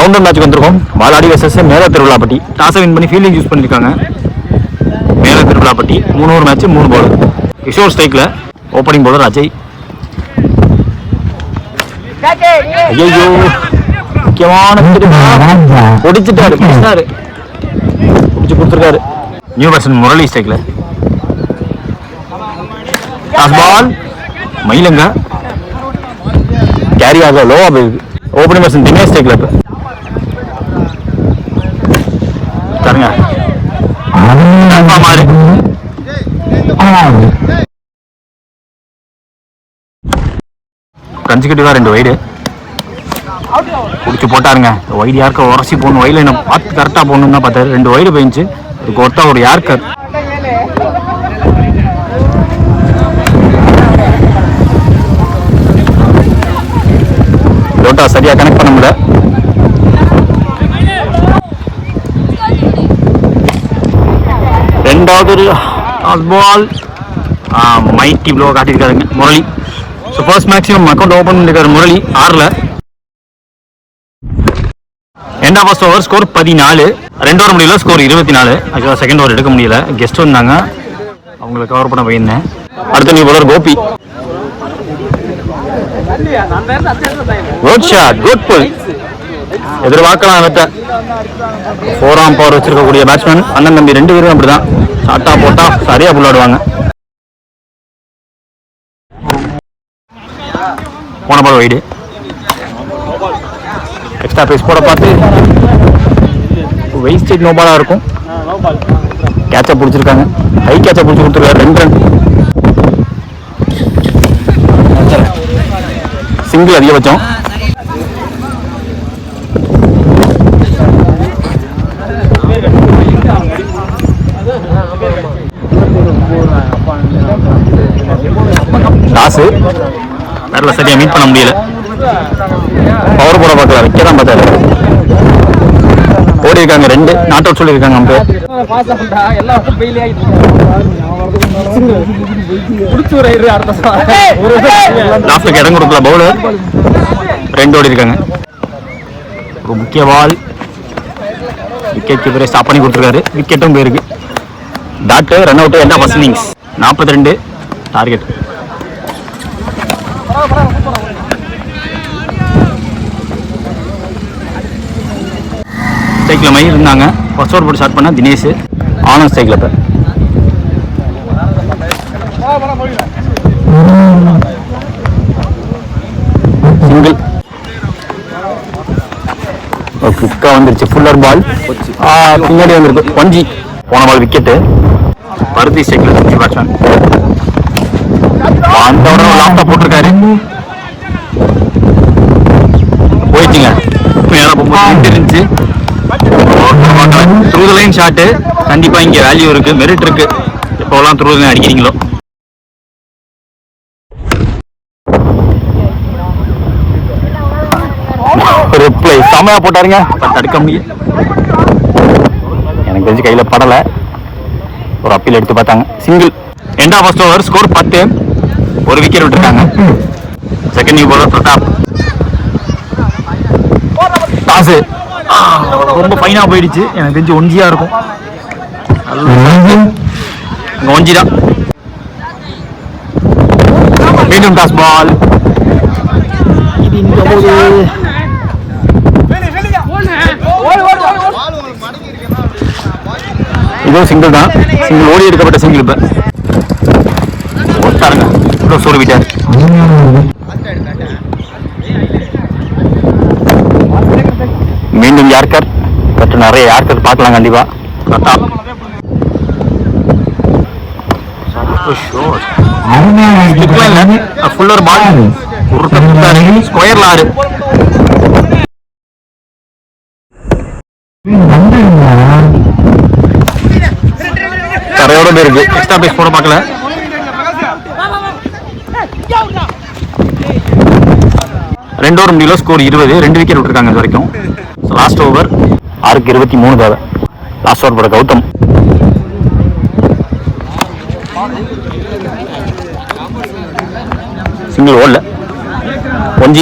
Rounder match வந்திருக்கோம். Valadi versus மேல திருவிழாப்பட்டி. டாஸை win பண்ணி ஃபீல்டிங் யூஸ் பண்ணியிருக்காங்க. மேல திருவிழாப்பட்டி 3 ஓவர் மேட்ச் 3 பால். கிஷோர் ஸ்ட்ரைக்கில், ஓப்பனிங் பவுலர் அஜய். ஐயோ முக்கியமான ஒடிச்சுட்டாரு, பிடிச்சு கொடுத்துருக்காரு. நியூ பர்சன் முரளி ஸ்ட்ரைக்கில். டாஸ் பால் மயிலங்க கேரி ஆக லோவா போயிருக்கு. ஓப்பனிங் பர்சன் தினேஷ் ஸ்ட்ரைக்கில். இப்போ தருங்க கன்சிகூட்டிவா 2 வைடு பிடிச்சி போட்டாருங்க. வைடு யாருக்க உரசி போகணும், வயலில் என்ன பார்த்து கரெக்டாக போகணுன்னு தான் பார்த்தாரு. 2 வைடு போயிடுச்சு. இதுக்கு ஒருத்தா ஒரு யார்கர். லோட்டா சரியாக கனெக்ட் பண்ண முடியல. ரெண்டாவது பால் மைட்டி ப்ளோ காட்டியிருக்காருங்க Murali. So first maximum account open பண்ணிருக்காரு முரளி 6ல். ரெண்டாம் ஃபர்ஸ்ட் ஓவர் ஸ்கோர் 14. 2 ஓவர் முடியல, ஸ்கோர் 24. ஆக்சுவலாக செகண்ட் ஓவர் எடுக்க முடியல, கெஸ்ட் வந்தாங்க, அவங்களை கவர் பண்ண போயிருந்தேன். அடுத்த new bowler Gopi. Good shot, good pull. எதிர்பார்க்கலாம் அவர்கிட்ட. 4ஆம் பவர் வச்சிருக்கக்கூடிய பேட்ஸ்மேன் அண்ணன் தம்பி 2 பேரும் அப்படிதான். ஷார்ட்டா போட்டா சரியா புல்லாடுவாங்க. போன பால் வைடு. எக்ஸ்ட்ரா பேஸ் போட பார்த்து வெயிஸ்டேஜ் நோ பாலாக இருக்கும். கேட்சை பிடிச்சிருக்காங்க, ஹை கேட்சை பிடிச்சி கொடுத்துருக்காரு. 2 ரன். சிங்கிள் அதிகபட்சம். டாஸு வேற சரியா மீட் பண்ண முடியல. பவர் போட பார்க்கல, வைக்க தான் பார்த்தாரு. ஓடி இருக்காங்க 2 நாட் அவுட் சொல்லியிருக்காங்க. லாஸ்ட்டுக்கு இடம் கொடுக்கல பவுலர். 2 ஓடி இருக்காங்க. ஒரு முக்கிய பால் விக்கெட் கீப்பரே ஸ்டாப் பண்ணி கொடுத்துருக்காரு. விக்கெட்டும் போயிருக்கு. டாட்டு ரன் அவுட். என்ன ஃபர்ஸ்ட் இன்னிங்ஸ் 42 டார்கெட். ஸ்ட்ரைக்கில் மயில் இருந்தாங்க. ஃபர்ஸ்ட் ஓவர் போட்டு ஸ்டார்ட் பண்ணால் தினேஷ். ஆனந்த் ஸ்ட்ரைக்கில். இப்போ சிங்கிள். குக்கா வந்துருச்சு. ஃபுல்லர் பால் பின்னாடி வந்துருக்கு. 1G. போன பால் விக்கெட்டு. பருத்தி ஸ்ட்ரைக்கில் செஞ்சு பேட்ஸ்மேன் அந்த லாப்டாப் போட்டிருக்காரு. போயிடுச்சுங்க. இருந்துச்சு த்ரூ த லைன் ஷாட்டு. கண்டிப்பா இங்க வேல்யூ இருக்கு, மெரிட் இருக்கு. எப்போலாம் த்ரூ த லைன் அடிக்கிறீங்களோ. ரிப்ளை செமையா போட்டாருங்க. தடுக்க முடியும். எனக்கு தெரிஞ்சு கையில படலை. ஒரு அப்பீல் எடுத்து பார்த்தாங்க. சிங்கிள். ரெண்டாம் ஃபர்ஸ்ட் ஓவர் ஸ்கோர் 10. 1 விக்கெட் விட்டுருக்காங்க. Second new bowler Pratap. டாஸு ரொம்ப ஃபைனா போயிடுச்சு. எனக்கு தெரிஞ்சு 1G இருக்கும். 1G தான். மீண்டும் டாஸ் பால். இதுவும் சிங்கிள் தான். சிங்கிள் ஓடி எடுக்கப்பட்ட சிங்கிள். இப்போ ஒருத்தாருங்க இவ்வளோ சோறு விட்டார். மீண்டும் யார்கர். பட் நிறைய யார்கர் பார்க்கலாம் கண்டிப்பா. பிரதாப் ஃபுல்லர் பால். ஸ்கொயர்ல 6. கரையோட இருக்கு. எக்ஸ்ட்ரா பேஸ் போட பார்க்கல. ரெண்டு ஓவர் முடியல, ஸ்கோர் 20. 2 விக்கெட் விட்டுருக்காங்க இது வரைக்கும். லாஸ்ட் ஓவர் 6க்கு 23 தேவை. லாஸ்ட் ஓவர் போட கௌதம். சிங்கிள் ஓடல. 1G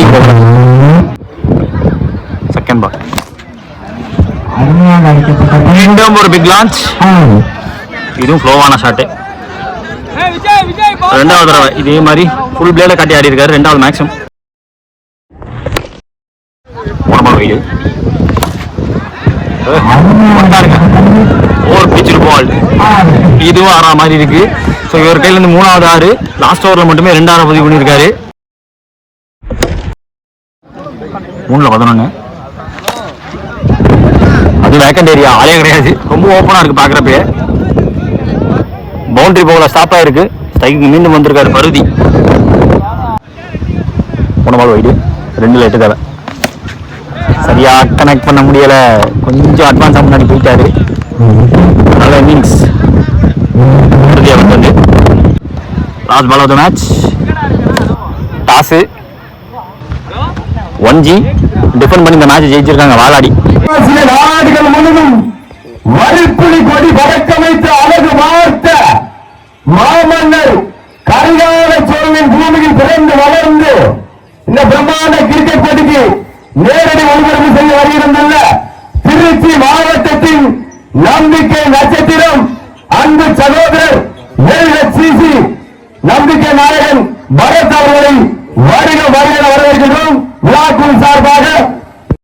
second ball. மீண்டும் ஒரு பிக் லான்ச். இதுவும் ஃப்ளோவான ஷாட்டு. ரெண்டாவது தடவை இதே மாதிரி ஃபுல் பிளேல காட்டி ஆடி இருக்காரு. ரெண்டாவது மேக்ஸிமம் வீடு ஓவர் பிச்சு பால். இதுவும் ஆறா மாதிரி இருக்கு. ஸோ இவர் கையில இருந்து மூணாவது ஆறு. லாஸ்ட் ஓவர்ல மட்டுமே 2 ஆறு பதிவு பண்ணியிருக்காரு. 3-11. அது வேக்கண்ட் ஏரியா, ஆளே கிடையாது. ரொம்ப ஓப்பனா இருக்கு பாக்குறப்பே. பவுண்டரி போகல, ஸ்டாப் ஆயிருக்கு. ஸ்ட்ரைக்கு மீண்டும் வந்திருக்காரு பருதி. போன பால் வைடு. 2ல் 8 தேவை. சரியா கனெக்ட் பண்ண முடியல. கொஞ்சம் அட்வான்ஸா முன்னாடி போயிட்டாரு. நல்ல இன்னிங்ஸ் வந்து last ball of the match. Toss 1G defend பண்ணி இந்த மேட்ச் ஜெயிச்சிருக்காங்க வாலாடி. நாடுகள் முழுவதும் வரிப்புலி கொடி பறக்கமைத்த அழகு வார்த்த மாமன்னர் கரிகால சோழனின் பூமியில் பிறந்து வளர்ந்து இந்த பிரம்மாண்ட கிரிக்கெட் போட்டிக்கு நேரடி ஒளிபரப்பு செய்ய வருகிறதுள்ள திருச்சி மாவட்டத்தின் நம்பிக்கை நட்சத்திரம் அன்பு சகோதரர் LHCC நம்பிக்கை நாயகன் பரத் அவர்களை வருக வருக வரவேற்கிறோம். விழாக்குழு சார்பாக